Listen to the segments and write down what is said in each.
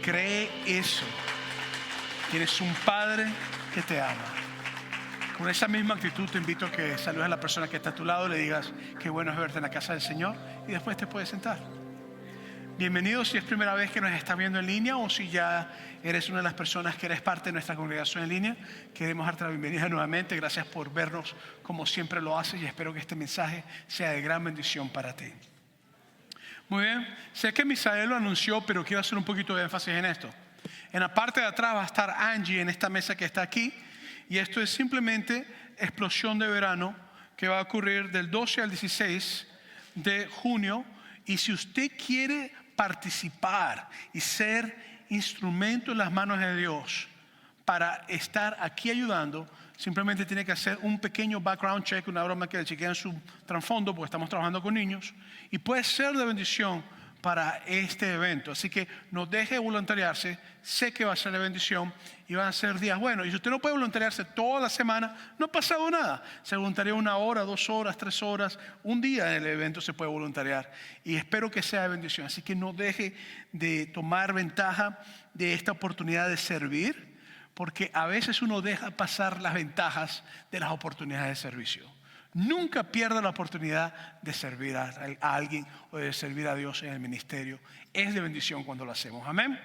cree eso, tienes un Padre que te ama. Con esa misma actitud te invito a que saludes a la persona que está a tu lado, le digas qué bueno es verte en la casa del Señor y después te puedes sentar. Bienvenido si es primera vez que nos estás viendo en línea o si ya eres una de las personas que eres parte de nuestra congregación en línea. Queremos darte la bienvenida nuevamente. Gracias por vernos como siempre lo haces y espero que este mensaje sea de gran bendición para ti. Muy bien, sé que Misael lo anunció, pero quiero hacer un poquito de énfasis en esto. En la parte de atrás va a estar Angie en esta mesa que está aquí. Y esto es simplemente explosión de verano que va a ocurrir del 12 al 16 de junio. Y si usted quiere participar y ser instrumento en las manos de Dios para estar aquí ayudando, simplemente tiene que hacer un pequeño background check, una broma que le chequean su trasfondo, porque estamos trabajando con niños, y puede ser de bendición para este evento. Así que no deje de voluntariarse. Sé que va a ser de bendición y van a ser días buenos. Y si usted no puede voluntariarse toda la semana, no ha pasado nada. Se voluntaria 1 hora, 2 horas, 3 horas, un día en el evento se puede voluntariar. Y espero que sea de bendición. Así que no deje de tomar ventaja de esta oportunidad de servir, porque a veces uno deja pasar las ventajas de las oportunidades de servicio. Nunca pierda la oportunidad de servir a alguien o de servir a Dios en el ministerio. Es de bendición cuando lo hacemos. Amén.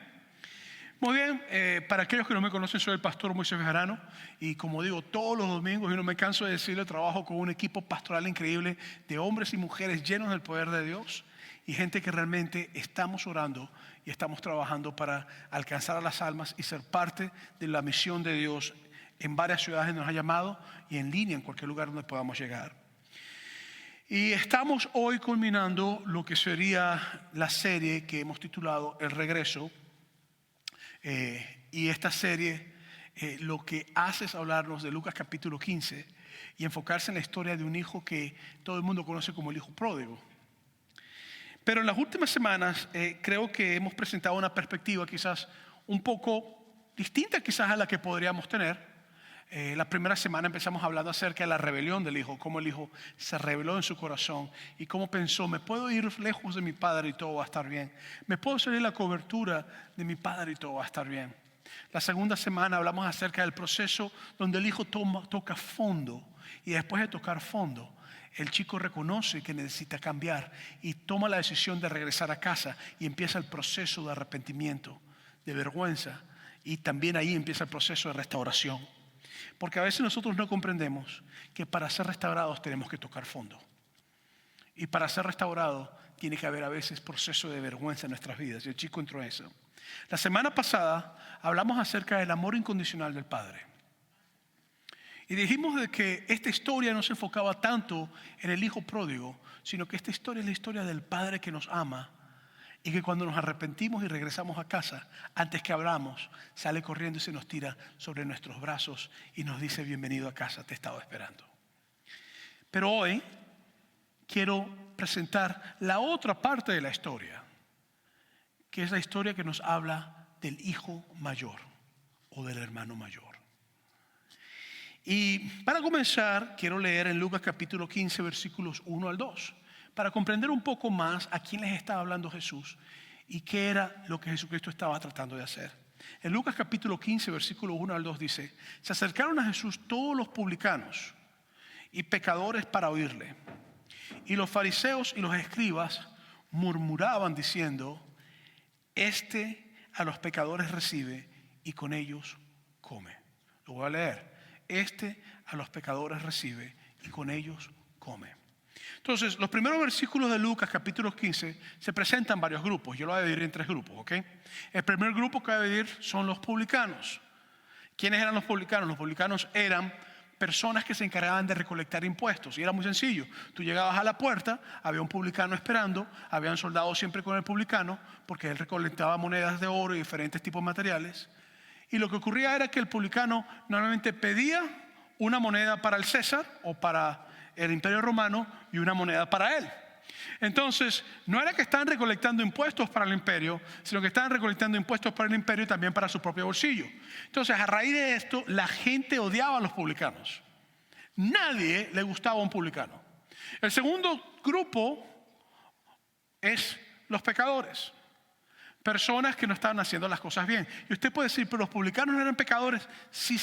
Muy bien, para aquellos que no me conocen, soy el pastor Moisés Bejarano y como digo, todos los domingos, y no me canso de decirlo, trabajo con un equipo pastoral increíble de hombres y mujeres llenos del poder de Dios y gente que realmente estamos orando y estamos trabajando para alcanzar a las almas y ser parte de la misión de Dios en varias ciudades donde nos ha llamado y en línea en cualquier lugar donde podamos llegar. Y estamos hoy culminando lo que sería la serie que hemos titulado El Regreso. Y esta serie lo que hace es hablarnos de Lucas capítulo 15 y enfocarse en la historia de un hijo que todo el mundo conoce como el hijo pródigo. Pero en las últimas semanas creo que hemos presentado una perspectiva quizás un poco distinta quizás a la que podríamos tener. La primera semana empezamos hablando acerca de la rebelión del hijo, cómo el hijo se rebeló en su corazón y cómo pensó, me puedo ir lejos de mi padre y todo va a estar bien. Me puedo salir de la cobertura de mi padre y todo va a estar bien. La segunda semana hablamos acerca del proceso donde el hijo toca fondo y después de tocar fondo, el chico reconoce que necesita cambiar y toma la decisión de regresar a casa y empieza el proceso de arrepentimiento, de vergüenza y también ahí empieza el proceso de restauración. Porque a veces nosotros no comprendemos que para ser restaurados tenemos que tocar fondo. Y para ser restaurado tiene que haber a veces proceso de vergüenza en nuestras vidas. Y el chico entró en eso. La semana pasada hablamos acerca del amor incondicional del Padre. Y dijimos de que esta historia no se enfocaba tanto en el hijo pródigo, sino que esta historia es la historia del Padre que nos ama. Y que cuando nos arrepentimos y regresamos a casa, antes que hablamos, sale corriendo y se nos tira sobre nuestros brazos y nos dice bienvenido a casa, te estaba esperando. Pero hoy quiero presentar la otra parte de la historia, que es la historia que nos habla del hijo mayor o del hermano mayor. Y para comenzar, quiero leer en Lucas capítulo 15, versículos 1 al 2. Para comprender un poco más a quién les estaba hablando Jesús y qué era lo que Jesucristo estaba tratando de hacer. En Lucas capítulo 15, versículo 1 al 2 dice, se acercaron a Jesús todos los publicanos y pecadores para oírle. Y los fariseos y los escribas murmuraban diciendo, este a los pecadores recibe y con ellos come. Lo voy a leer. Este a los pecadores recibe y con ellos come. Entonces, los primeros versículos de Lucas, capítulo 15, se presentan varios grupos. Yo lo voy a dividir en 3 grupos, ¿ok? El primer grupo que voy a dividir son los publicanos. ¿Quiénes eran los publicanos? Los publicanos eran personas que se encargaban de recolectar impuestos. Y era muy sencillo. Tú llegabas a la puerta, había un publicano esperando, había un soldado siempre con el publicano, porque él recolectaba monedas de oro y diferentes tipos de materiales. Y lo que ocurría era que el publicano normalmente pedía una moneda para el César o para el Imperio Romano y una moneda para él. Entonces, no era que estaban recolectando impuestos para el imperio, sino que estaban recolectando impuestos para el imperio y también para su propio bolsillo. Entonces, a raíz de esto, la gente odiaba a los publicanos. Nadie le gustaba a un publicano. El segundo grupo es los pecadores. Personas que no estaban haciendo las cosas bien. Y usted puede decir, pero los publicanos no eran pecadores. Sí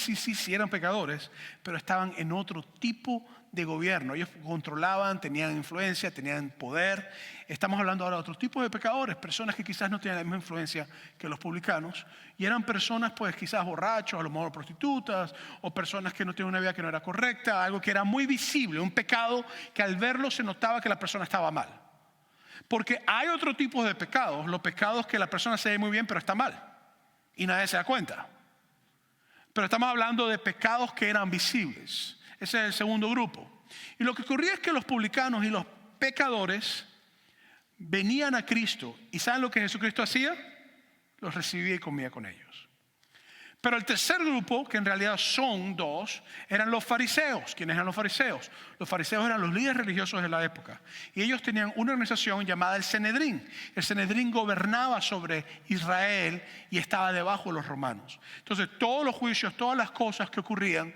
eran pecadores, pero estaban en otro tipo de gobierno. Ellos controlaban, tenían influencia, tenían poder. Estamos hablando ahora de otro tipo de pecadores, personas que quizás no tenían la misma influencia que los publicanos. Y eran personas pues quizás borrachos, a lo mejor prostitutas, o personas que no tenían una vida que no era correcta, algo que era muy visible, un pecado que al verlo se notaba que la persona estaba mal. Porque hay otro tipo de pecados, los pecados que la persona se ve muy bien pero está mal y nadie se da cuenta. Pero estamos hablando de pecados que eran visibles. Ese es el segundo grupo. Y lo que ocurría es que los publicanos y los pecadores venían a Cristo. ¿Y saben lo que Jesucristo hacía? Los recibía y comía con ellos. Pero el tercer grupo, que en realidad son dos, eran los fariseos. ¿Quiénes eran los fariseos? Los fariseos eran los líderes religiosos de la época. Y ellos tenían una organización llamada el Sanedrín. El Sanedrín gobernaba sobre Israel y estaba debajo de los romanos. Entonces todos los juicios, todas las cosas que ocurrían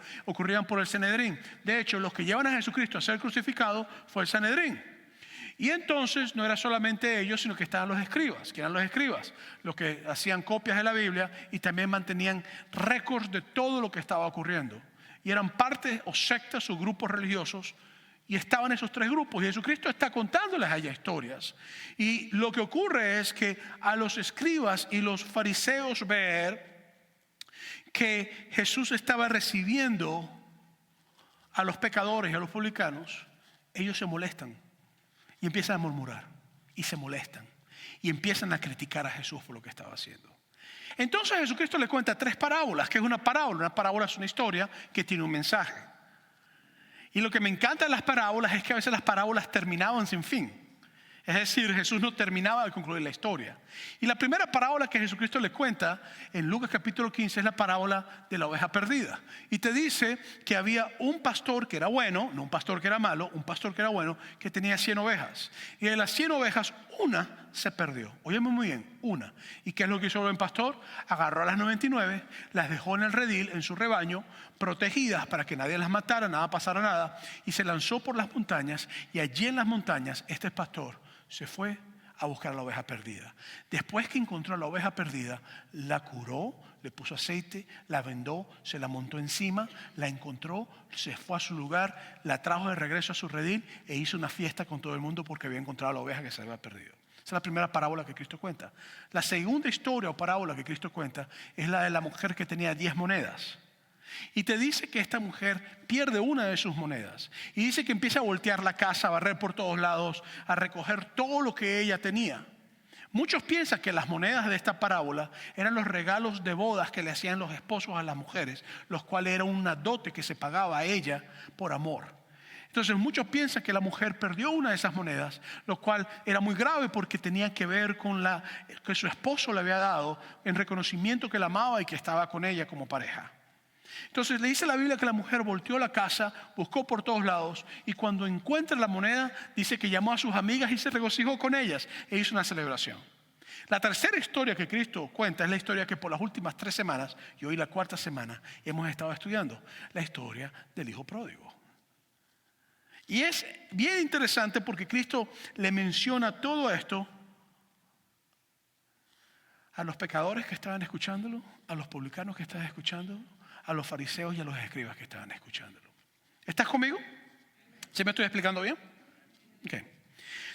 por el Sanedrín. De hecho, los que llevan a Jesucristo a ser crucificado fue el Sanedrín. Y entonces no era solamente ellos, sino que estaban los escribas. ¿Quién eran los escribas? Los que hacían copias de la Biblia y también mantenían récords de todo lo que estaba ocurriendo. Y eran parte o sectas o grupos religiosos y estaban esos tres grupos. Y Jesucristo está contándoles allá historias. Y lo que ocurre es que a los escribas y los fariseos ver que Jesús estaba recibiendo a los pecadores y a los publicanos, ellos se molestan. Y empiezan a murmurar y se molestan y empiezan a criticar a Jesús por lo que estaba haciendo. Entonces Jesucristo le cuenta tres parábolas. ¿Qué es una parábola? Una parábola es una historia que tiene un mensaje. Y lo que me encanta de las parábolas es que a veces las parábolas terminaban sin fin. Es decir, Jesús no terminaba de concluir la historia. Y la primera parábola que Jesucristo le cuenta en Lucas capítulo 15 es la parábola de la oveja perdida. Y te dice que había un pastor que era bueno, no un pastor que era malo, un pastor que era bueno, que tenía 100 ovejas. Y de las 100 ovejas, una se perdió. Óyeme muy bien, una. ¿Y qué es lo que hizo el buen pastor? Agarró a las 99, las dejó en el redil, en su rebaño, protegidas para que nadie las matara, nada pasara nada, y se lanzó por las montañas. Y allí en las montañas, este pastor se fue a buscar a la oveja perdida. Después que encontró a la oveja perdida, la curó, le puso aceite, la vendó, se la montó encima, la encontró, se fue a su lugar, la trajo de regreso a su redil e hizo una fiesta con todo el mundo porque había encontrado a la oveja que se había perdido. Esa es la primera parábola que Cristo cuenta. La segunda historia o parábola que Cristo cuenta es la de la mujer que tenía 10 monedas. Y te dice que esta mujer pierde una de sus monedas. Y dice que empieza a voltear la casa, a barrer por todos lados, a recoger todo lo que ella tenía. Muchos piensan que las monedas de esta parábola eran los regalos de bodas que le hacían los esposos a las mujeres, los cuales eran una dote que se pagaba a ella por amor. Entonces muchos piensan que la mujer perdió una de esas monedas, lo cual era muy grave porque tenía que ver con la que su esposo le había dado en reconocimiento que la amaba y que estaba con ella como pareja. Entonces le dice la Biblia que la mujer volteó la casa, buscó por todos lados y cuando encuentra la moneda dice que llamó a sus amigas y se regocijó con ellas e hizo una celebración. La tercera historia que Cristo cuenta es la historia que por las últimas 3 semanas y hoy la 4ª semana hemos estado estudiando, la historia del hijo pródigo. Y es bien interesante porque Cristo le menciona todo esto a los pecadores que estaban escuchándolo, a los publicanos que estaban escuchándolo, a los fariseos y a los escribas que estaban escuchándolo. ¿Estás conmigo? ¿Se me estoy explicando bien? Okay.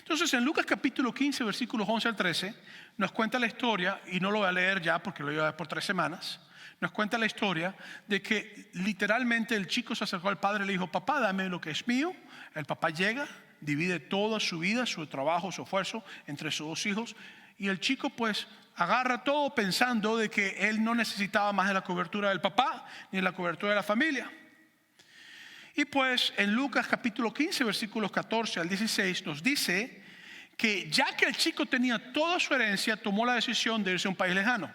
Entonces en Lucas capítulo 15 versículos 11 al 13 nos cuenta la historia, y no lo voy a leer ya porque lo voy a ver por 3 semanas, nos cuenta la historia de que literalmente el chico se acercó al padre y le dijo: papá, dame lo que es mío. El papá llega, divide toda su vida, su trabajo, su esfuerzo entre sus 2 hijos, y el chico pues agarra todo pensando de que él no necesitaba más de la cobertura del papá ni de la cobertura de la familia. Y pues en Lucas capítulo 15 versículos 14 al 16 nos dice que ya que el chico tenía toda su herencia, tomó la decisión de irse a un país lejano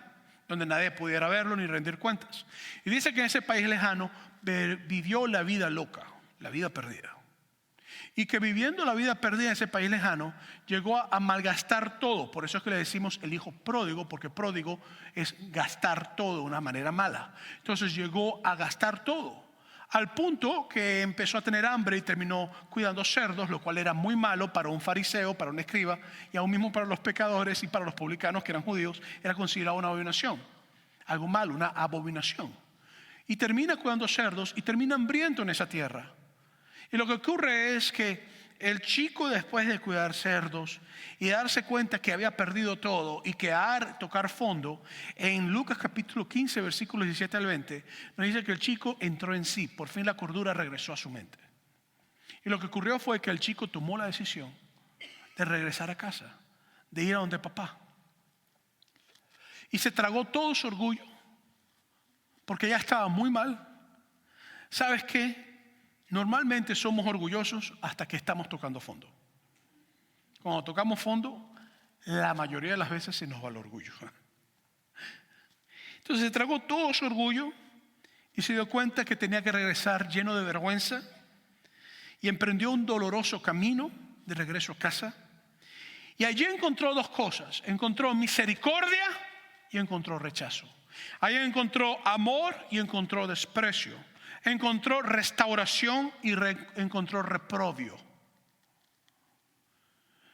donde nadie pudiera verlo ni rendir cuentas. Y dice que en ese país lejano vivió la vida loca, la vida perdida. Y que viviendo la vida perdida en ese país lejano, llegó a malgastar todo. Por eso es que le decimos el hijo pródigo, porque pródigo es gastar todo de una manera mala. Entonces llegó a gastar todo, al punto que empezó a tener hambre y terminó cuidando cerdos, lo cual era muy malo para un fariseo, para un escriba, y aún mismo para los pecadores y para los publicanos que eran judíos, era considerado una abominación, algo malo, una abominación. Y termina cuidando cerdos y termina hambriento en esa tierra. Y lo que ocurre es que el chico, después de cuidar cerdos y darse cuenta que había perdido todo y que tocar fondo, en Lucas capítulo 15, versículos 17 al 20, nos dice que el chico entró en sí, por fin la cordura regresó a su mente. Y lo que ocurrió fue que el chico tomó la decisión de regresar a casa, de ir a donde papá. Y se tragó todo su orgullo, porque ya estaba muy mal. ¿Sabes qué? Normalmente somos orgullosos hasta que estamos tocando fondo. Cuando tocamos fondo, la mayoría de las veces se nos va el orgullo. Entonces se tragó todo su orgullo y se dio cuenta que tenía que regresar lleno de vergüenza y emprendió un doloroso camino de regreso a casa. Y allí encontró dos cosas. Encontró misericordia y encontró rechazo. Allí encontró amor y encontró desprecio. Encontró restauración y encontró reprobio.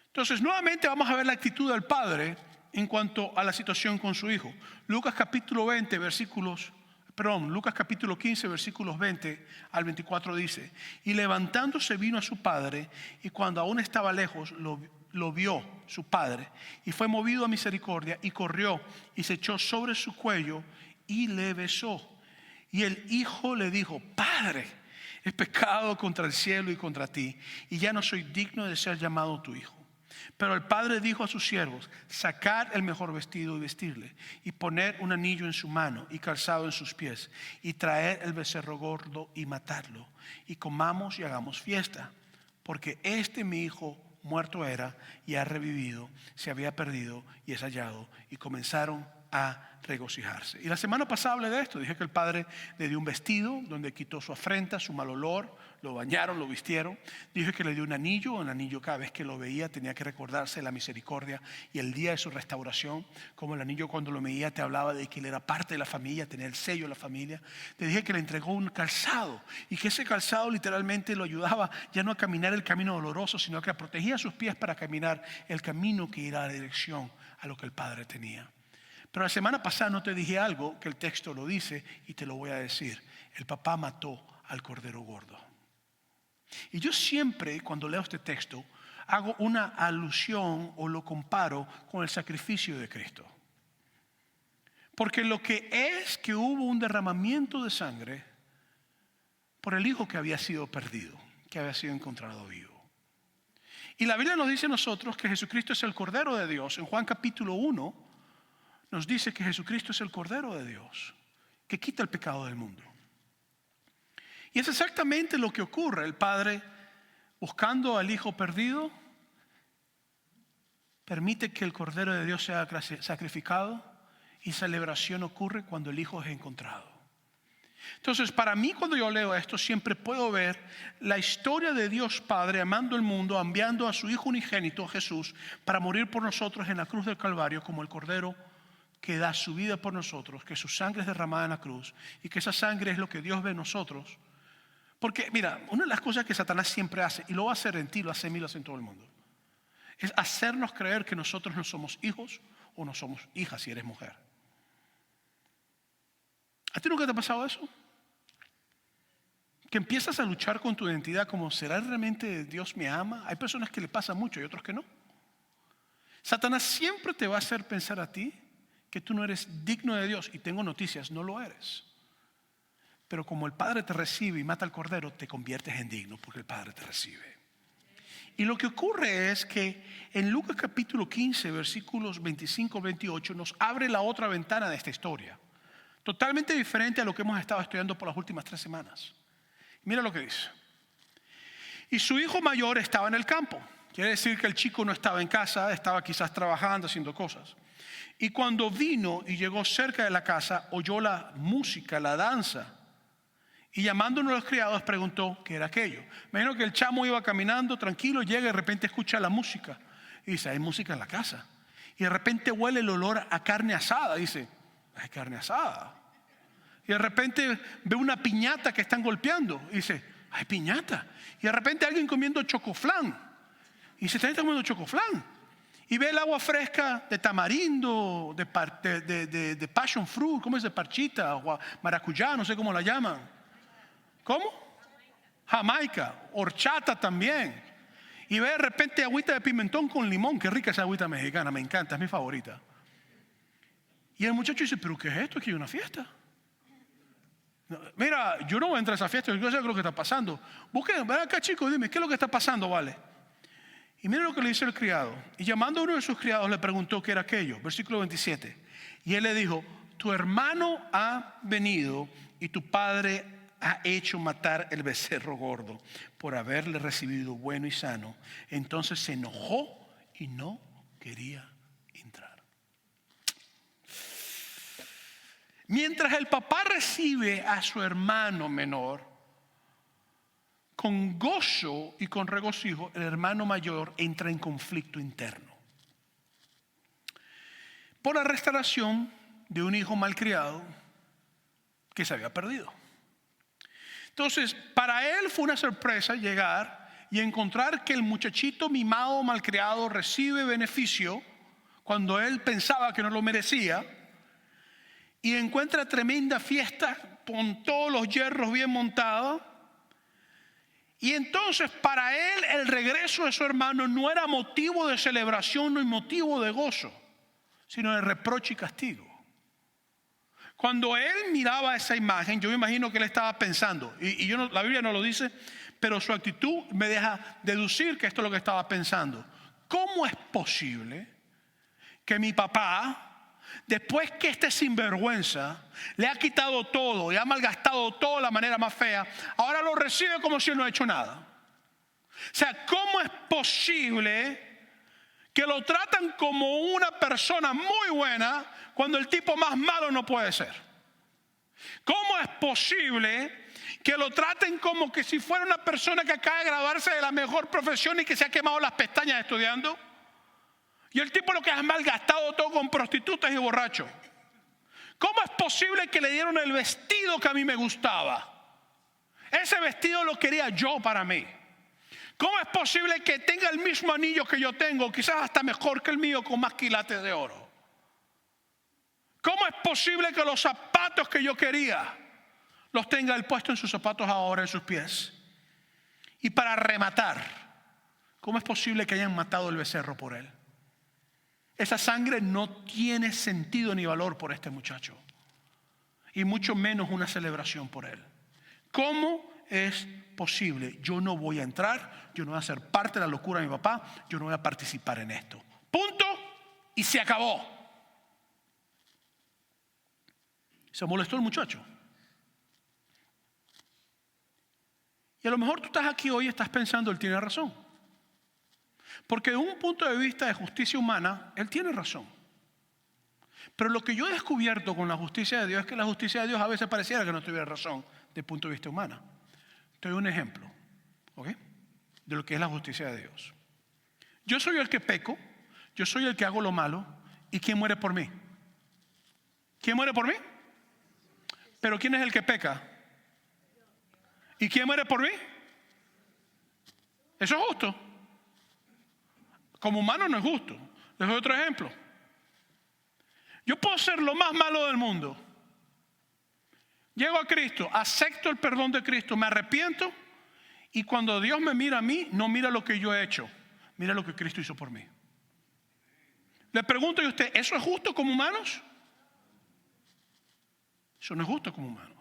Entonces, nuevamente vamos a ver la actitud del padre en cuanto a la situación con su hijo. Lucas capítulo 15, versículos 20 al 24 dice: y levantándose vino a su padre, y cuando aún estaba lejos lo vio su padre, y fue movido a misericordia, y corrió y se echó sobre su cuello y le besó. Y el hijo le dijo: Padre, he pecado contra el cielo y contra ti, y ya no soy digno de ser llamado tu hijo. Pero el padre dijo a sus siervos: sacad el mejor vestido y vestirle, y poner un anillo en su mano y calzado en sus pies, y traer el becerro gordo y matarlo, y comamos y hagamos fiesta, porque mi hijo muerto era y ha revivido, se había perdido y es hallado. Y comenzaron a regocijarse. Y la semana pasada hablé de esto. Dije que el padre le dio un vestido donde quitó su afrenta, su mal olor, lo bañaron, lo vistieron. Dije que le dio un anillo cada vez que lo veía tenía que recordarse la misericordia y el día de su restauración. Como el anillo, cuando lo veía, te hablaba de que él era parte de la familia, tenía el sello de la familia. Te dije que le entregó un calzado, y que ese calzado literalmente lo ayudaba ya no a caminar el camino doloroso, sino que protegía sus pies para caminar el camino que irá a la dirección a lo que el padre tenía. Pero la semana pasada no te dije algo que el texto lo dice, y te lo voy a decir. El papá mató al cordero gordo. Y yo siempre, cuando leo este texto, hago una alusión o lo comparo con el sacrificio de Cristo. Porque lo que es que hubo un derramamiento de sangre por el hijo que había sido perdido, que había sido encontrado vivo. Y la Biblia nos dice a nosotros que Jesucristo es el Cordero de Dios. En Juan capítulo 1 nos dice que Jesucristo es el Cordero de Dios, que quita el pecado del mundo. Y es exactamente lo que ocurre. El padre, buscando al hijo perdido, permite que el Cordero de Dios sea sacrificado, y celebración ocurre cuando el hijo es encontrado. Entonces, para mí, cuando yo leo esto, siempre puedo ver la historia de Dios Padre amando el mundo, enviando a su Hijo unigénito, Jesús, para morir por nosotros en la cruz del Calvario, como el Cordero que da su vida por nosotros, que su sangre es derramada en la cruz, y que esa sangre es lo que Dios ve en nosotros. Porque mira, una de las cosas que Satanás siempre hace, y lo va a hacer en ti, lo hace en mí, lo hace en todo el mundo, es hacernos creer que nosotros no somos hijos o no somos hijas si eres mujer. ¿A ti nunca te ha pasado eso? Que empiezas a luchar con tu identidad, como ¿será realmente Dios me ama? Hay personas que le pasa mucho y otros que no. Satanás siempre te va a hacer pensar a ti que tú no eres digno de Dios, y tengo noticias, no lo eres. Pero como el Padre te recibe y mata al cordero, te conviertes en digno porque el Padre te recibe. Y lo que ocurre es que en Lucas capítulo 15, versículos 25-28, nos abre la otra ventana de esta historia, totalmente diferente a lo que hemos estado estudiando por las últimas 3 semanas. Mira lo que dice: y su hijo mayor estaba en el campo. Quiere decir que el chico no estaba en casa, estaba quizás trabajando, haciendo cosas. Y cuando vino y llegó cerca de la casa, oyó la música, la danza. Y llamando a uno de los criados, preguntó qué era aquello. Me imagino que el chamo iba caminando tranquilo, llega y de repente escucha la música. Y dice: hay música en la casa. Y de repente huele el olor a carne asada. Dice: hay carne asada. Y de repente ve una piñata que están golpeando. Y dice, ¡ay, piñata! Y de repente alguien comiendo chocoflán. Y dice, ¿está comiendo chocoflán? Y ve el agua fresca de tamarindo, de passion fruit, ¿cómo es? De parchita, o maracuyá, no sé cómo la llaman. ¿Cómo? Jamaica, horchata también. Y ve de repente agüita de pimentón con limón. Qué rica esa agüita mexicana, me encanta, es mi favorita. Y el muchacho dice, ¿pero qué es esto? Aquí hay una fiesta. Mira, yo no voy a entrar a esa fiesta, yo no sé lo que está pasando. Busquen, ven acá, chicos, dime, ¿qué es lo que está pasando, vale? Y mira lo que le dice el criado. Y llamando a uno de sus criados le preguntó qué era aquello. Versículo 27. Y él le dijo, tu hermano ha venido y tu padre ha hecho matar el becerro gordo por haberle recibido bueno y sano. Entonces se enojó y no quería entrar. Mientras el papá recibe a su hermano menor, con gozo y con regocijo, el hermano mayor entra en conflicto interno por la restauración de un hijo malcriado que se había perdido. Entonces, para él fue una sorpresa llegar y encontrar que el muchachito mimado, malcriado, recibe beneficio cuando él pensaba que no lo merecía, y encuentra tremenda fiesta con todos los hierros bien montados. Y entonces para él el regreso de su hermano no era motivo de celebración ni motivo de gozo, sino de reproche y castigo. Cuando él miraba esa imagen, yo me imagino que él estaba pensando, y yo no, la Biblia no lo dice, pero su actitud me deja deducir que esto es lo que estaba pensando. ¿Cómo es posible que mi papá, después que este sinvergüenza le ha quitado todo y ha malgastado todo de la manera más fea, ahora lo recibe como si él no ha hecho nada? O sea, ¿cómo es posible que lo tratan como una persona muy buena cuando el tipo más malo no puede ser? ¿Cómo es posible que lo traten como que si fuera una persona que acaba de graduarse de la mejor profesión y que se ha quemado las pestañas estudiando? Y el tipo lo que ha malgastado todo con prostitutas y borrachos. ¿Cómo es posible que le dieron el vestido que a mí me gustaba? Ese vestido lo quería yo para mí. ¿Cómo es posible que tenga el mismo anillo que yo tengo, quizás hasta mejor que el mío, con más quilates de oro? ¿Cómo es posible que los zapatos que yo quería los tenga él puesto en sus zapatos ahora, en sus pies? Y para rematar, ¿cómo es posible que hayan matado el becerro por él? Esa sangre no tiene sentido ni valor por este muchacho, y mucho menos una celebración por él. ¿Cómo es posible? Yo no voy a entrar, yo no voy a ser parte de la locura de mi papá, yo no voy a participar en esto. Punto, y se acabó. Se molestó el muchacho. Y a lo mejor tú estás aquí hoy y estás pensando, él tiene razón. Porque de un punto de vista de justicia humana, él tiene razón. Pero lo que yo he descubierto con la justicia de Dios es que la justicia de Dios a veces pareciera que no tuviera razón desde el punto de vista humano. Te doy un ejemplo, ¿ok?, de lo que es la justicia de Dios. Yo soy el que peco, yo soy el que hago lo malo, ¿y quién muere por mí? ¿Quién muere por mí? ¿Pero quién es el que peca? ¿Y quién muere por mí? ¿Eso es justo? Como humano no es justo. Les doy otro ejemplo. Yo puedo ser lo más malo del mundo. Llego a Cristo, acepto el perdón de Cristo, me arrepiento, y cuando Dios me mira a mí, no mira lo que yo he hecho, mira lo que Cristo hizo por mí. Le pregunto a usted, ¿eso es justo como humanos? Eso no es justo como humanos.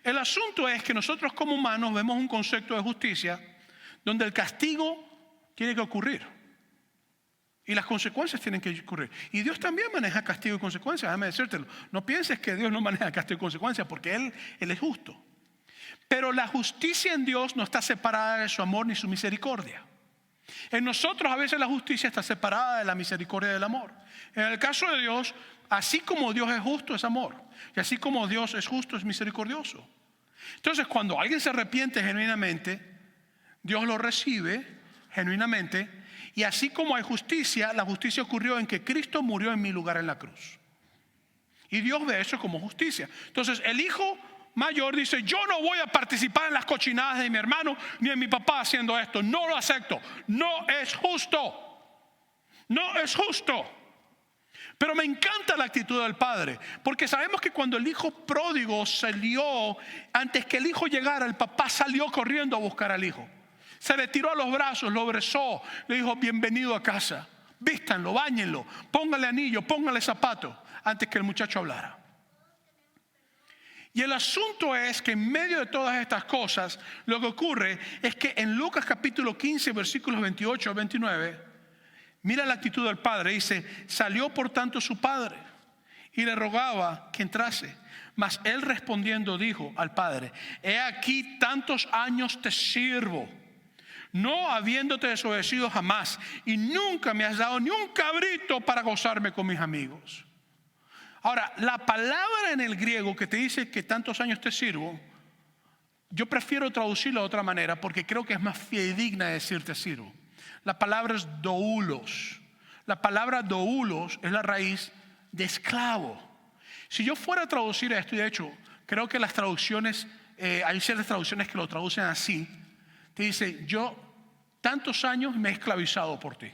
El asunto es que nosotros como humanos vemos un concepto de justicia donde el castigo tiene que ocurrir y las consecuencias tienen que ocurrir. Y Dios también maneja castigo y consecuencias, déjame decírtelo. No pienses que Dios no maneja castigo y consecuencias, porque Él es justo. Pero la justicia en Dios no está separada de su amor ni su misericordia. En nosotros a veces la justicia está separada de la misericordia y del amor. En el caso de Dios, así como Dios es justo, es amor. Y así como Dios es justo, es misericordioso. Entonces, cuando alguien se arrepiente genuinamente, Dios lo recibe genuinamente. Y así como hay justicia, la justicia ocurrió en que Cristo murió en mi lugar en la cruz. Y Dios ve eso como justicia. Entonces el hijo mayor dice: yo no voy a participar en las cochinadas de mi hermano ni de mi papá haciendo esto. No lo acepto. No es justo. No es justo. Pero me encanta la actitud del padre, porque sabemos que cuando el hijo pródigo salió, antes que el hijo llegara, el papá salió corriendo a buscar al hijo. Se le tiró a los brazos, lo abrazó, le dijo: bienvenido a casa. Vístanlo, báñenlo, póngale anillo, póngale zapatos, antes que el muchacho hablara. Y el asunto es que en medio de todas estas cosas, lo que ocurre es que en Lucas capítulo 15, versículos 28 al 29, mira la actitud del padre. Dice: salió por tanto su padre y le rogaba que entrase. Mas él respondiendo dijo al padre: he aquí tantos años te sirvo, no habiéndote desobedecido jamás, y nunca me has dado ni un cabrito para gozarme con mis amigos. Ahora, la palabra en el griego que te dice que tantos años te sirvo, yo prefiero traducirlo de otra manera porque creo que es más fidedigna de decir te sirvo. La palabra es doulos. La palabra doulos es la raíz de esclavo. Si yo fuera a traducir esto, y de hecho creo que las traducciones, hay ciertas traducciones que lo traducen así, te dice: yo tantos años me he esclavizado por ti.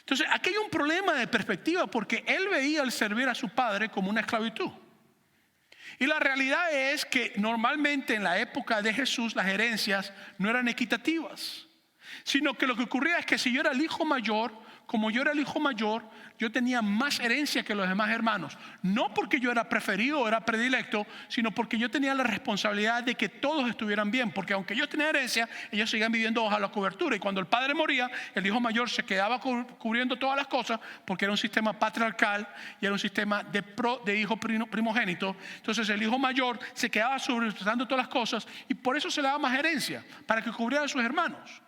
Entonces aquí hay un problema de perspectiva, porque él veía el servir a su padre como una esclavitud. Y la realidad es que normalmente en la época de Jesús las herencias no eran equitativas, sino que lo que ocurría es que si yo era el hijo mayor, como yo era el hijo mayor, yo tenía más herencia que los demás hermanos. No porque yo era preferido o era predilecto, sino porque yo tenía la responsabilidad de que todos estuvieran bien. Porque aunque yo tenía herencia, ellos seguían viviendo bajo la cobertura. Y cuando el padre moría, el hijo mayor se quedaba cubriendo todas las cosas, porque era un sistema patriarcal y era un sistema de hijo primogénito. Entonces el hijo mayor se quedaba sobresaltando todas las cosas, y por eso se le daba más herencia, para que cubriera a sus hermanos.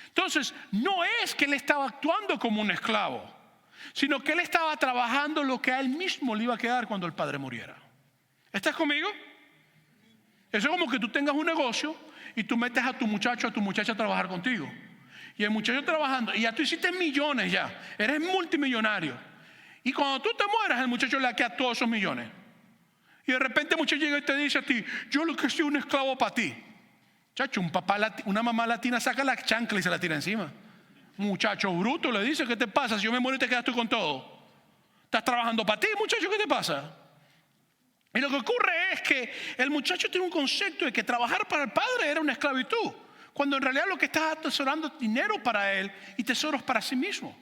Entonces no es que él estaba actuando como un esclavo, sino que él estaba trabajando lo que a él mismo le iba a quedar cuando el padre muriera. ¿Estás conmigo? Eso es como que tú tengas un negocio y tú metes a tu muchacho, a tu muchacha a trabajar contigo. Y el muchacho trabajando, y ya tú hiciste millones, ya eres multimillonario. Y cuando tú te mueras, el muchacho le queda todos esos millones. Y de repente el muchacho llega y te dice a ti: yo lo que soy un esclavo para ti. Chacho, una mamá latina saca la chancla y se la tira encima. Muchacho bruto, le dice: ¿qué te pasa? Si yo me muero y te quedas tú con todo. ¿Estás trabajando para ti, muchacho? ¿Qué te pasa? Y lo que ocurre es que el muchacho tiene un concepto de que trabajar para el padre era una esclavitud, cuando en realidad lo que está atesorando es dinero para él y tesoros para sí mismo.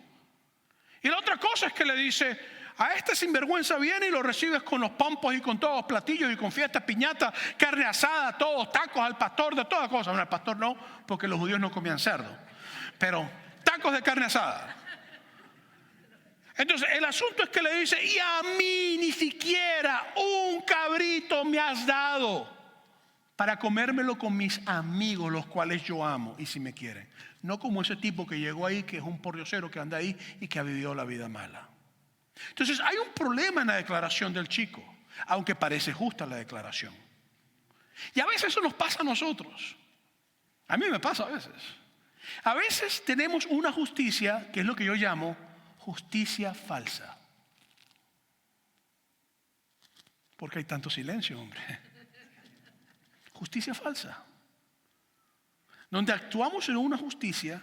Y la otra cosa es que le dice: a este sinvergüenza viene y lo recibes con los pompos y con todos los platillos y con fiestas, piñatas, carne asada, todos tacos al pastor, de todas cosas. Bueno, al pastor no, porque los judíos no comían cerdo, pero tacos de carne asada. Entonces el asunto es que le dice: y a mí ni siquiera un cabrito me has dado para comérmelo con mis amigos, los cuales yo amo, y si me quieren. No como ese tipo que llegó ahí, que es un pordiosero que anda ahí y que ha vivido la vida mala. Entonces hay un problema en la declaración del chico, aunque parece justa la declaración. Y a veces eso nos pasa a nosotros. A mí me pasa a veces. A veces tenemos una justicia que es lo que yo llamo justicia falsa. Porque hay tanto silencio, hombre. Justicia falsa. Donde actuamos en una justicia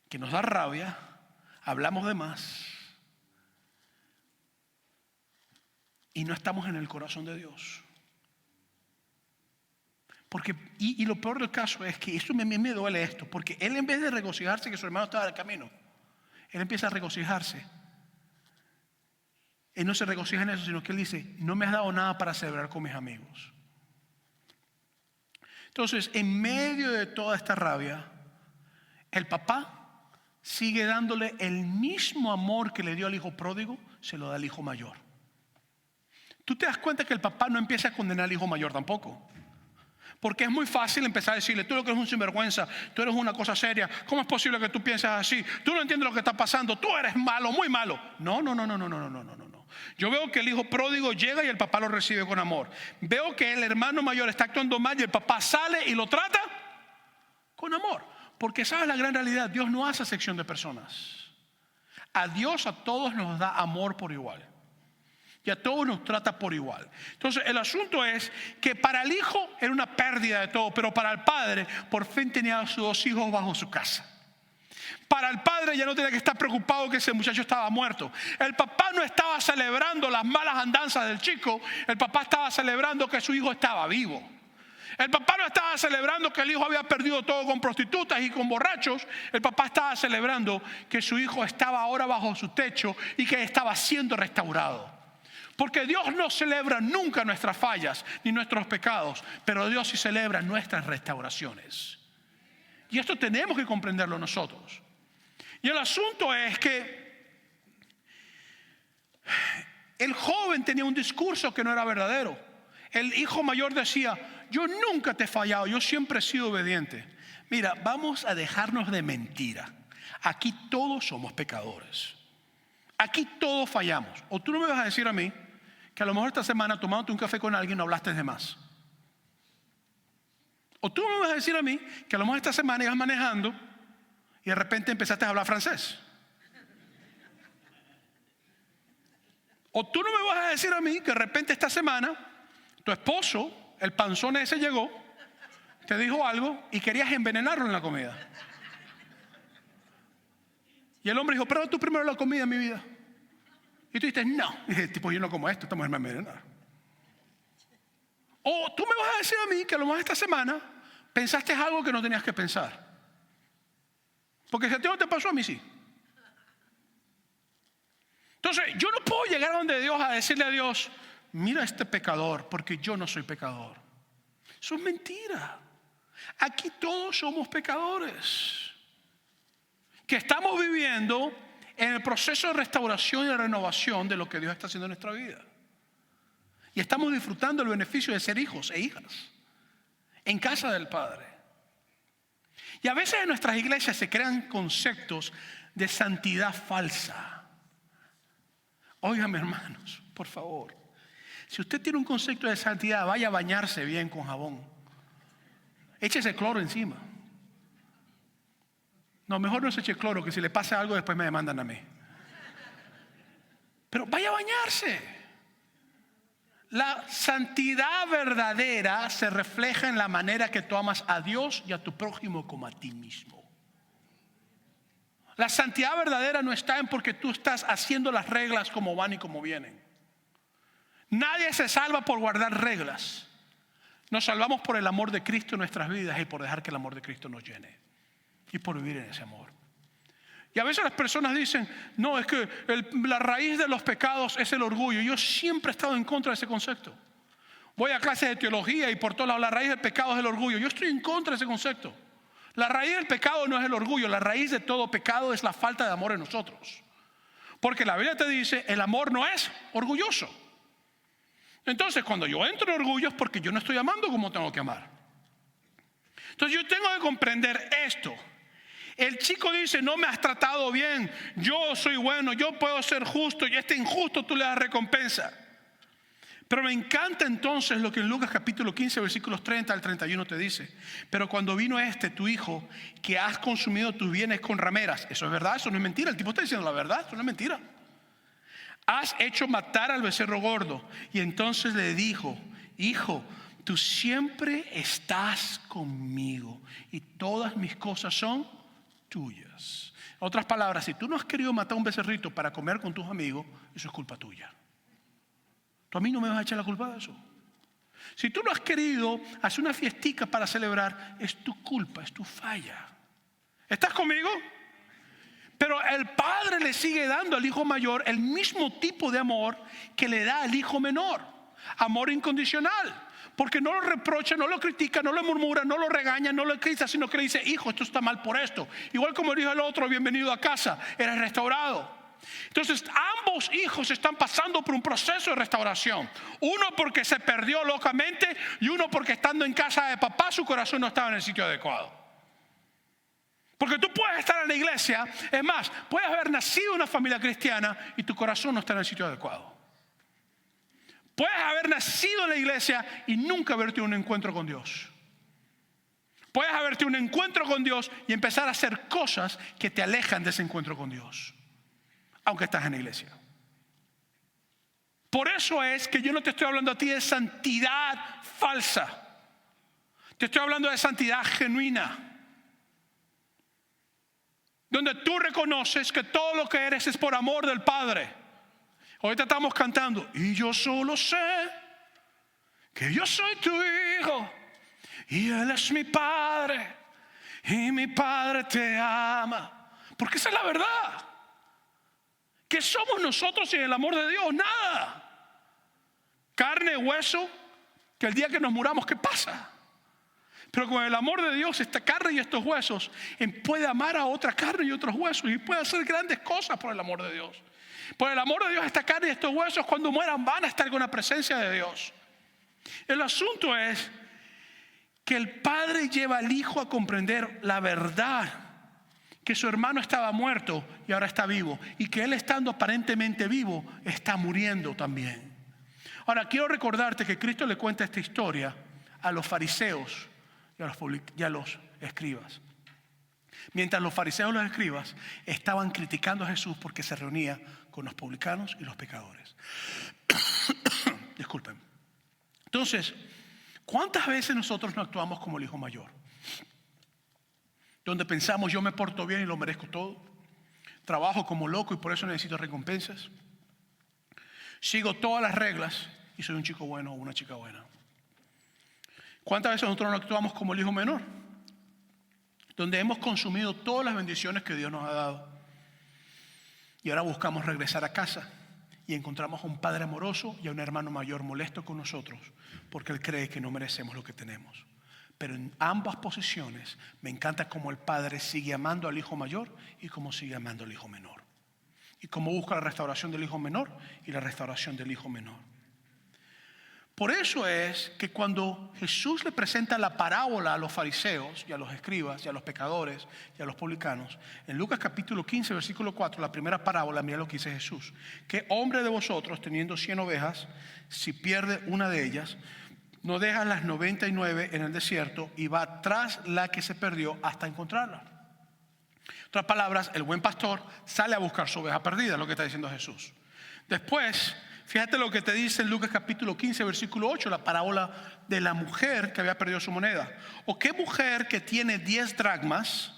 que nos da rabia, hablamos de más y no estamos en el corazón de Dios. Porque, y lo peor del caso es que esto me duele esto, porque él, en vez de regocijarse que su hermano estaba del camino, él empieza a regocijarse. Él no se regocija en eso, sino que él dice: no me has dado nada para celebrar con mis amigos. Entonces, en medio de toda esta rabia, el papá sigue dándole el mismo amor que le dio al hijo pródigo, se lo da al hijo mayor. Tú te das cuenta que el papá no empieza a condenar al hijo mayor tampoco. Porque es muy fácil empezar a decirle: tú lo que eres un sinvergüenza, tú eres una cosa seria, ¿cómo es posible que tú pienses así? Tú no entiendes lo que está pasando, tú eres malo, muy malo. No. Yo veo que el hijo pródigo llega y el papá lo recibe con amor. Veo que el hermano mayor está actuando mal y el papá sale y lo trata con amor. Porque sabes la gran realidad: Dios no hace acepción de personas. A Dios a todos nos da amor por igual. Y a todos nos trata por igual. Entonces el asunto es que para el hijo era una pérdida de todo, pero para el padre por fin tenía a sus 2 hijos bajo su casa. Para el padre ya no tenía que estar preocupado que ese muchacho estaba muerto. El papá no estaba celebrando las malas andanzas del chico. El papá estaba celebrando que su hijo estaba vivo. El papá no estaba celebrando que el hijo había perdido todo con prostitutas y con borrachos. El papá estaba celebrando que su hijo estaba ahora bajo su techo y que estaba siendo restaurado. Porque Dios no celebra nunca nuestras fallas ni nuestros pecados, pero Dios sí celebra nuestras restauraciones. Y esto tenemos que comprenderlo nosotros. Y el asunto es que el joven tenía un discurso que no era verdadero. El hijo mayor decía: yo nunca te he fallado, yo siempre he sido obediente. Mira, vamos a dejarnos de mentira. Aquí todos somos pecadores. Aquí todos fallamos. O tú no me vas a decir a mí que a lo mejor esta semana tomándote un café con alguien no hablaste de más. O tú no me vas a decir a mí que a lo mejor esta semana ibas manejando y de repente empezaste a hablar francés. O tú no me vas a decir a mí que de repente esta semana tu esposo, el panzón ese, llegó, te dijo algo y querías envenenarlo en la comida. Y el hombre dijo: pero tú primero la comida, mi vida. Y tú dices: no. Y dije: tipo, yo no como esto, esta mujer me va a envenenar. O tú me vas a decir a mí que a lo mejor esta semana pensaste algo que no tenías que pensar. Porque si a ti no te pasó, a mí sí. Entonces yo no puedo llegar a donde Dios a decirle a Dios: mira a este pecador, porque yo no soy pecador. Eso es mentira. Aquí todos somos pecadores que estamos viviendo en el proceso de restauración y de renovación de lo que Dios está haciendo en nuestra vida. Y estamos disfrutando el beneficio de ser hijos e hijas en casa del Padre. Y a veces en nuestras iglesias se crean conceptos de santidad falsa. Óigame, hermanos, por favor. Si usted tiene un concepto de santidad, vaya a bañarse bien con jabón. Échese cloro encima. No, mejor no se eche cloro, que si le pasa algo después me demandan a mí. Pero vaya a bañarse. La santidad verdadera se refleja en la manera que tú amas a Dios y a tu prójimo como a ti mismo. La santidad verdadera no está en porque tú estás haciendo las reglas como van y como vienen. Nadie se salva por guardar reglas. Nos salvamos por el amor de Cristo en nuestras vidas y por dejar que el amor de Cristo nos llene. Y por vivir en ese amor. Y a veces las personas dicen: no, es que la raíz de los pecados es el orgullo. Yo siempre he estado en contra de ese concepto. Voy a clases de teología y por todos lados la raíz del pecado es el orgullo. Yo estoy en contra de ese concepto. La raíz del pecado no es el orgullo. La raíz de todo pecado es la falta de amor en nosotros. Porque la Biblia te dice: el amor no es orgulloso. Entonces cuando yo entro en orgullo es porque yo no estoy amando como tengo que amar. Entonces yo tengo que comprender esto. El chico dice: no me has tratado bien, yo soy bueno, yo puedo ser justo, y este injusto tú le das recompensa. Pero me encanta entonces lo que en Lucas capítulo 15 versículos 30 al 31 te dice: pero cuando vino tu hijo, que has consumido tus bienes con rameras. Eso es verdad, eso no es mentira. El tipo está diciendo la verdad, eso no es mentira. Has hecho matar al becerro gordo. Y entonces le dijo: hijo, tú siempre estás conmigo y todas mis cosas son tuyas. En otras palabras, si tú no has querido matar un becerrito para comer con tus amigos, eso es culpa tuya. Tú a mí no me vas a echar la culpa de eso. Si tú no has querido hacer una fiestica para celebrar, es tu culpa, es tu falla. ¿Estás conmigo? Pero el padre le sigue dando al hijo mayor el mismo tipo de amor que le da al hijo menor. Amor incondicional. Porque no lo reprocha, no lo critica, no lo murmura, no lo regaña, no lo crítica, sino que le dice: hijo, esto está mal por esto. Igual como dijo el otro: bienvenido a casa, eres restaurado. Entonces ambos hijos están pasando por un proceso de restauración. Uno porque se perdió locamente y uno porque estando en casa de papá su corazón no estaba en el sitio adecuado. Porque tú puedes estar en la iglesia, es más, puedes haber nacido en una familia cristiana y tu corazón no está en el sitio adecuado. Puedes haber nacido en la iglesia y nunca haber tenido un encuentro con Dios. Puedes haber tenido un encuentro con Dios y empezar a hacer cosas que te alejan de ese encuentro con Dios, aunque estás en la iglesia. Por eso es que yo no te estoy hablando a ti de santidad falsa. Te estoy hablando de santidad genuina, donde tú reconoces que todo lo que eres es por amor del Padre. Ahorita estamos cantando, y yo solo sé que yo soy tu hijo, y Él es mi Padre, y mi Padre te ama. Porque esa es la verdad. ¿Qué somos nosotros sin el amor de Dios? Nada. Carne, hueso, que el día que nos muramos, ¿qué pasa? Pero con el amor de Dios, esta carne y estos huesos puede amar a otra carne y otros huesos, y puede hacer grandes cosas por el amor de Dios. Por el amor de Dios, esta carne y estos huesos, cuando mueran, van a estar con la presencia de Dios. El asunto es que el Padre lleva al Hijo a comprender la verdad, que su hermano estaba muerto y ahora está vivo, y que él, estando aparentemente vivo, está muriendo también. Ahora quiero recordarte que Cristo le cuenta esta historia a los fariseos y a los escribas. Mientras los fariseos y los escribas estaban criticando a Jesús porque se reunía con los publicanos y los pecadores. Disculpen. Entonces, ¿cuántas veces nosotros no actuamos como el hijo mayor? Donde pensamos, yo me porto bien y lo merezco todo. Trabajo como loco y por eso necesito recompensas. Sigo todas las reglas y soy un chico bueno o una chica buena. ¿Cuántas veces nosotros no actuamos como el hijo menor? Donde hemos consumido todas las bendiciones que Dios nos ha dado. Y ahora buscamos regresar a casa y encontramos a un padre amoroso y a un hermano mayor molesto con nosotros porque él cree que no merecemos lo que tenemos. Pero en ambas posiciones me encanta cómo el padre sigue amando al hijo mayor y cómo sigue amando al hijo menor. Y cómo busca la restauración del hijo menor y la restauración del hijo menor. Por eso es que cuando Jesús le presenta la parábola a los fariseos y a los escribas y a los pecadores y a los publicanos, en Lucas capítulo 15, versículo 4, la primera parábola, mira lo que dice Jesús. ¿Qué hombre de vosotros, teniendo 100 ovejas, si pierde una de ellas, no deja las 99 en el desierto y va tras la que se perdió hasta encontrarla? En otras palabras, el buen pastor sale a buscar su oveja perdida, es lo que está diciendo Jesús. Después, fíjate lo que te dice en Lucas capítulo 15, versículo 8, la parábola de la mujer que había perdido su moneda. ¿O qué mujer que tiene 10 dracmas,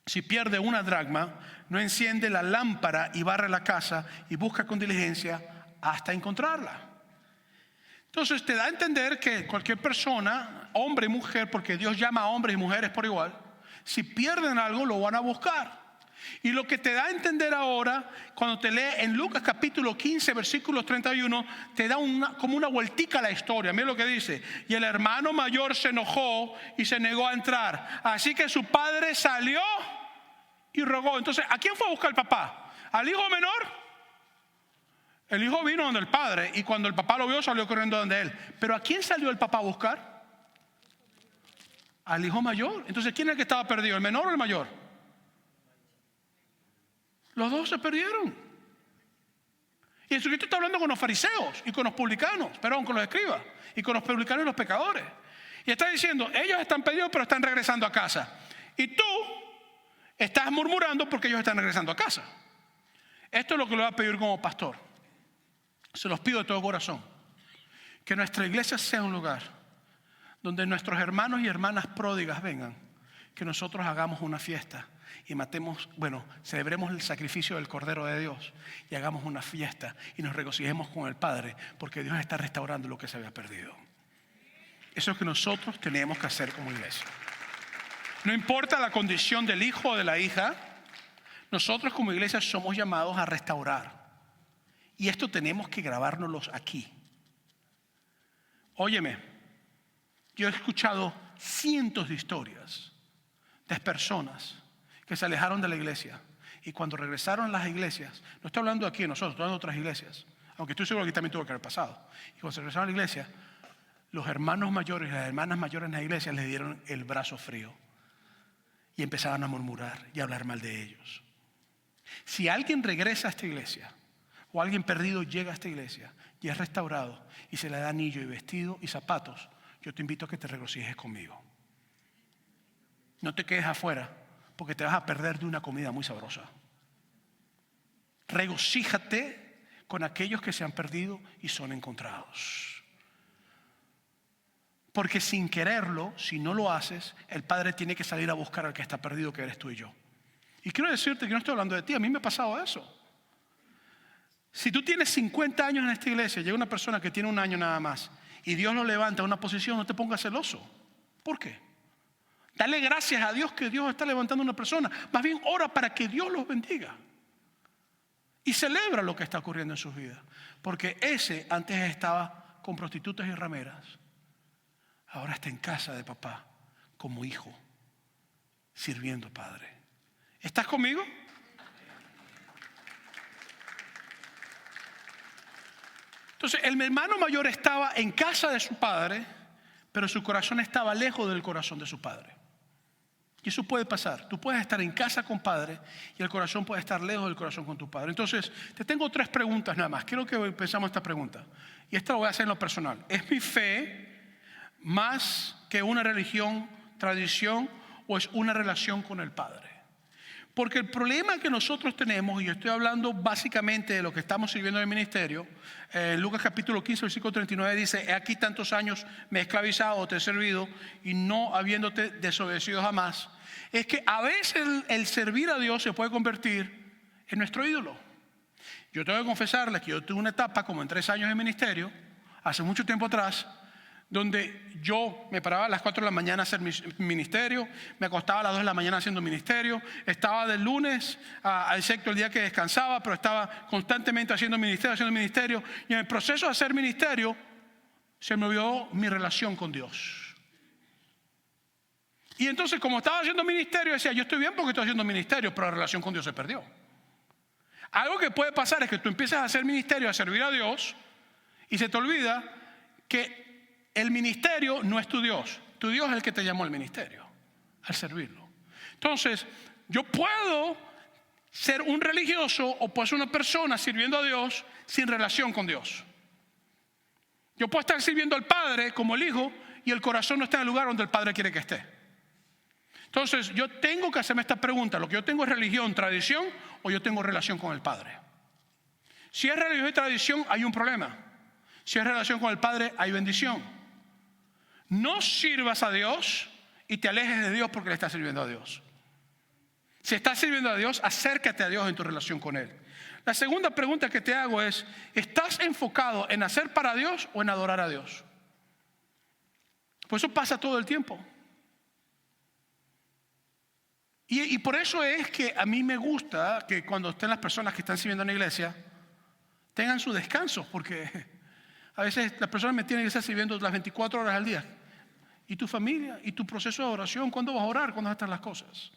si pierde una dracma, no enciende la lámpara y barre la casa y busca con diligencia hasta encontrarla? Entonces te da a entender que cualquier persona, hombre y mujer, porque Dios llama a hombres y mujeres por igual, si pierden algo lo van a buscar. Y lo que te da a entender ahora, cuando te lee en Lucas capítulo 15, versículo 31, te da como una vueltica a la historia. Mira lo que dice. Y el hermano mayor se enojó y se negó a entrar. Así que su padre salió y rogó. Entonces, ¿a quién fue a buscar el papá? ¿Al hijo menor? El hijo vino donde el padre y cuando el papá lo vio salió corriendo donde él. Pero ¿a quién salió el papá a buscar? Al hijo mayor. Entonces, ¿quién es el que estaba perdido? ¿El menor o el mayor? Los dos se perdieron. Y Jesucristo está hablando con los fariseos y con los publicanos, perdón, con los escribas y con los publicanos y los pecadores. Y está diciendo, ellos están perdidos pero están regresando a casa. Y tú estás murmurando porque ellos están regresando a casa. Esto es lo que le voy a pedir como pastor. Se los pido de todo corazón. Que nuestra iglesia sea un lugar donde nuestros hermanos y hermanas pródigas vengan. Que nosotros hagamos una fiesta y celebremos el sacrificio del Cordero de Dios y hagamos una fiesta y nos regocijemos con el Padre porque Dios está restaurando lo que se había perdido. Eso es lo que nosotros tenemos que hacer como iglesia. No importa la condición del hijo o de la hija, nosotros como iglesia somos llamados a restaurar. Y esto tenemos que grabárnoslos aquí. Óyeme, yo he escuchado cientos de historias de personas que se alejaron de la iglesia y cuando regresaron a las iglesias, no estoy hablando aquí de nosotros, estoy hablando de otras iglesias, aunque estoy seguro que aquí también tuvo que haber pasado. Y cuando se regresaron a la iglesia, los hermanos mayores y las hermanas mayores en la iglesia les dieron el brazo frío y empezaban a murmurar y a hablar mal de ellos. Si alguien regresa a esta iglesia o alguien perdido llega a esta iglesia y es restaurado y se le da anillo y vestido y zapatos, yo te invito a que te regocijes conmigo. No te quedes afuera porque te vas a perder de una comida muy sabrosa. Regocíjate con aquellos que se han perdido y son encontrados. Porque sin quererlo, si no lo haces, el Padre tiene que salir a buscar al que está perdido, que eres tú y yo. Y quiero decirte que no estoy hablando de ti, a mí me ha pasado eso. Si tú tienes 50 años en esta iglesia, llega una persona que tiene 1 año nada más y Dios lo levanta a una posición, no te pongas celoso. ¿Por qué? Dale gracias a Dios que Dios está levantando a una persona. Más bien ora para que Dios los bendiga. Y celebra lo que está ocurriendo en sus vidas. Porque ese antes estaba con prostitutas y rameras. Ahora está en casa de papá como hijo, sirviendo Padre. ¿Estás conmigo? Entonces el hermano mayor estaba en casa de su padre, pero su corazón estaba lejos del corazón de su padre. Y eso puede pasar. Tú puedes estar en casa con padre y el corazón puede estar lejos del corazón con tu padre. Entonces, te tengo 3 preguntas nada más. Quiero que pensamos esta pregunta. Y esta lo voy a hacer en lo personal. ¿Es mi fe más que una religión, tradición, o es una relación con el Padre? Porque el problema que nosotros tenemos, y yo estoy hablando básicamente de lo que estamos sirviendo en el ministerio, Lucas capítulo 15, versículo 39 dice: he aquí tantos años me he esclavizado, te he servido, y no habiéndote desobedecido jamás. Es que a veces el servir a Dios se puede convertir en nuestro ídolo. Yo tengo que confesarles que yo tuve una etapa como en 3 años de ministerio, hace mucho tiempo atrás, donde yo me paraba a las 4 de la mañana a hacer mi ministerio, me acostaba a las 2 de la mañana haciendo ministerio, estaba del lunes excepto el día que descansaba, pero estaba constantemente haciendo ministerio, y en el proceso de hacer ministerio se me olvidó mi relación con Dios. Y entonces, como estaba haciendo ministerio, decía: yo estoy bien porque estoy haciendo ministerio, pero la relación con Dios se perdió. Algo que puede pasar es que tú empiezas a hacer ministerio, a servir a Dios, y se te olvida que el ministerio no es tu Dios es el que te llamó al ministerio, al servirlo. Entonces, yo puedo ser un religioso o puedo ser una persona sirviendo a Dios sin relación con Dios. Yo puedo estar sirviendo al Padre como el Hijo y el corazón no está en el lugar donde el Padre quiere que esté. Entonces, yo tengo que hacerme esta pregunta: ¿lo que yo tengo es religión, tradición, o yo tengo relación con el Padre? Si es religión y tradición, hay un problema. Si es relación con el Padre, hay bendición. No sirvas a Dios y te alejes de Dios porque le estás sirviendo a Dios. Si estás sirviendo a Dios, acércate a Dios en tu relación con Él. La segunda pregunta que te hago es: ¿estás enfocado en hacer para Dios o en adorar a Dios? Pues eso pasa todo el tiempo. Y por eso es que a mí me gusta que cuando estén las personas que están sirviendo en la iglesia tengan su descanso, porque a veces las personas me tienen que estar sirviendo las 24 horas al día. ¿Y tu familia? ¿Y tu proceso de oración? ¿Cuándo vas a orar? ¿Cuándo van a estar las cosas?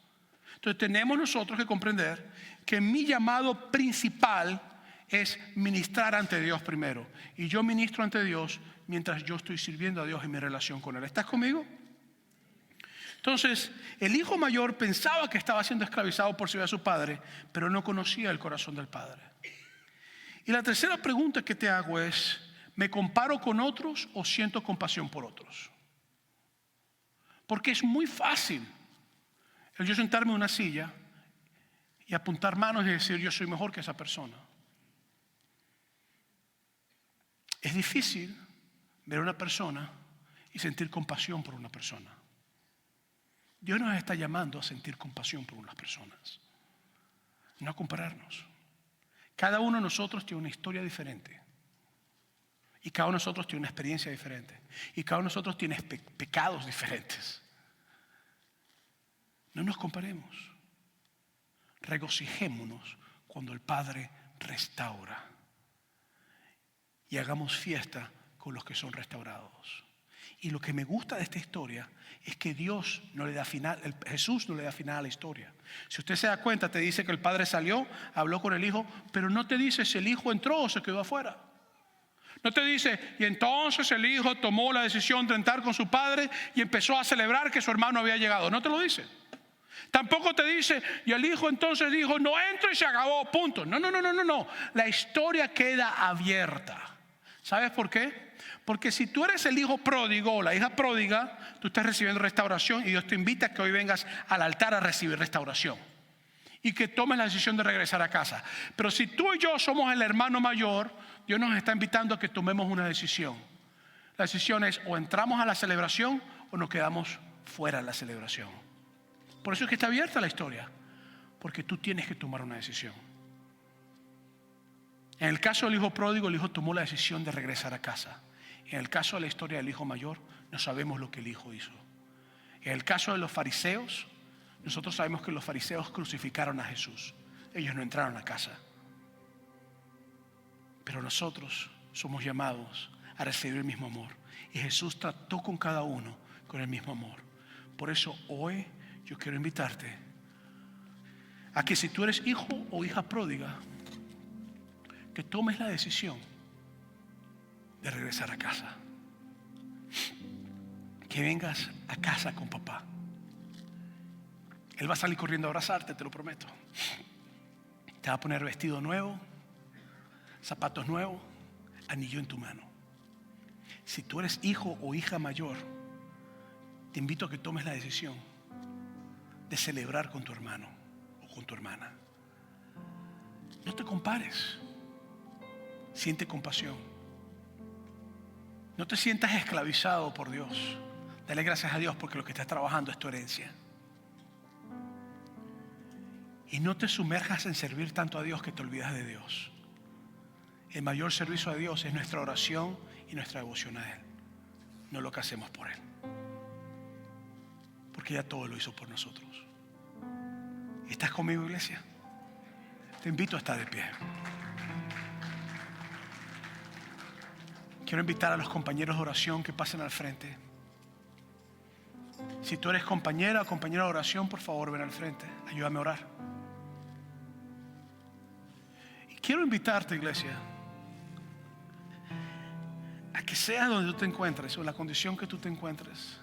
Entonces tenemos nosotros que comprender que mi llamado principal es ministrar ante Dios primero. Y yo ministro ante Dios mientras yo estoy sirviendo a Dios en mi relación con Él. ¿Estás conmigo? Entonces, el hijo mayor pensaba que estaba siendo esclavizado por servir a su padre, pero no conocía el corazón del Padre. Y la tercera pregunta que te hago es: ¿me comparo con otros o siento compasión por otros? Porque es muy fácil el yo sentarme en una silla y apuntar manos y decir: yo soy mejor que esa persona. Es difícil ver a una persona y sentir compasión por una persona. Dios nos está llamando a sentir compasión por unas personas, no a compararnos. Cada uno de nosotros tiene una historia diferente. Y cada uno de nosotros tiene una experiencia diferente. Y cada uno de nosotros tiene pecados diferentes. No nos comparemos. Regocijémonos cuando el Padre restaura. Y hagamos fiesta con los que son restaurados. Y lo que me gusta de esta historia es que Dios no le da final, Jesús no le da final a la historia. Si usted se da cuenta, te dice que el Padre salió, habló con el Hijo, pero no te dice si el Hijo entró o se quedó afuera. No te dice: y entonces el hijo tomó la decisión de entrar con su padre y empezó a celebrar que su hermano había llegado. No te lo dice. Tampoco te dice: y el hijo entonces dijo: no entro, y se acabó, punto. No. La historia queda abierta. ¿Sabes por qué? Porque si tú eres el hijo pródigo o la hija pródiga, tú estás recibiendo restauración y Dios te invita a que hoy vengas al altar a recibir restauración. y que tomes la decisión de regresar a casa. Pero si tú y yo somos el hermano mayor, Dios nos está invitando a que tomemos una decisión. La decisión es o entramos a la celebración o nos quedamos fuera de la celebración. Por eso es que está abierta la historia, porque tú tienes que tomar una decisión. En el caso del hijo pródigo, el hijo tomó la decisión de regresar a casa. En el caso de la historia del hijo mayor, no sabemos lo que el hijo hizo. En el caso de los fariseos, nosotros sabemos que los fariseos crucificaron a Jesús. Ellos no entraron a casa. Pero nosotros somos llamados a recibir el mismo amor. Y Jesús trató con cada uno con el mismo amor. Por eso hoy yo quiero invitarte a que si tú eres hijo o hija pródiga, que tomes la decisión de regresar a casa. Que vengas a casa con papá. Él va a salir corriendo a abrazarte, te lo prometo. Te va a poner vestido nuevo, zapatos nuevos, anillo en tu mano. Si tú eres hijo o hija mayor, te invito a que tomes la decisión de celebrar con tu hermano o con tu hermana. No te compares. Siente compasión. No te sientas esclavizado por Dios. Dale gracias a Dios porque lo que estás trabajando es tu herencia. Y no te sumerjas en servir tanto a Dios que te olvidas de Dios. El mayor servicio a Dios es nuestra oración y nuestra devoción a Él. No lo que hacemos por Él. Porque ya todo lo hizo por nosotros. ¿Estás conmigo, iglesia? Te invito a estar de pie. Quiero invitar a los compañeros de oración que pasen al frente. Si tú eres compañera o compañero de oración, por favor, ven al frente. Ayúdame a orar. Y quiero invitarte, iglesia, a que sea donde tú te encuentres o en la condición que tú te encuentres,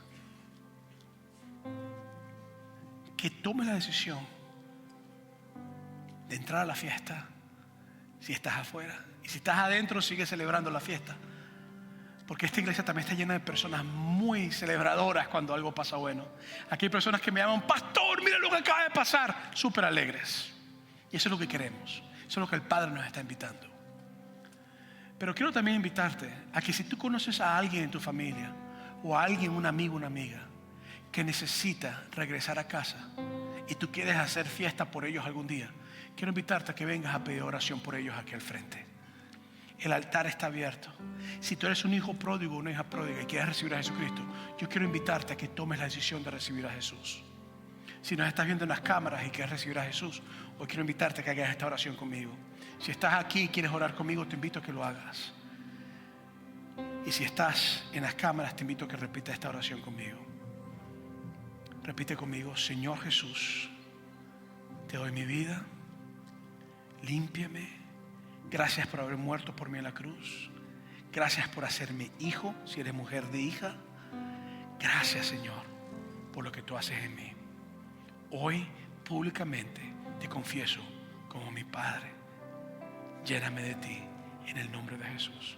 que tomes la decisión de entrar a la fiesta si estás afuera. Y si estás adentro, sigue celebrando la fiesta. Porque esta iglesia también está llena de personas muy celebradoras cuando algo pasa bueno. Aquí hay personas que me llaman, pastor, mira lo que acaba de pasar. Súper alegres. Y eso es lo que queremos. Eso es lo que el Padre nos está invitando. Pero quiero también invitarte a que si tú conoces a alguien en tu familia o a alguien, un amigo, una amiga, que necesita regresar a casa y tú quieres hacer fiesta por ellos algún día, quiero invitarte a que vengas a pedir oración por ellos aquí al frente. El altar está abierto. Si tú eres un hijo pródigo o una hija pródiga y quieres recibir a Jesucristo, yo quiero invitarte a que tomes la decisión de recibir a Jesús. Si nos estás viendo en las cámaras y quieres recibir a Jesús, hoy quiero invitarte a que hagas esta oración conmigo. Si estás aquí y quieres orar conmigo, te invito a que lo hagas. Y si estás en las cámaras, te invito a que repitas esta oración conmigo. Repite conmigo: Señor Jesús, te doy mi vida, límpiame. Gracias por haber muerto por mí en la cruz. Gracias por hacerme hijo, si eres mujer de hija. Gracias, Señor, por lo que tú haces en mí. Hoy públicamente te confieso como mi Padre. Lléname de ti en el nombre de Jesús.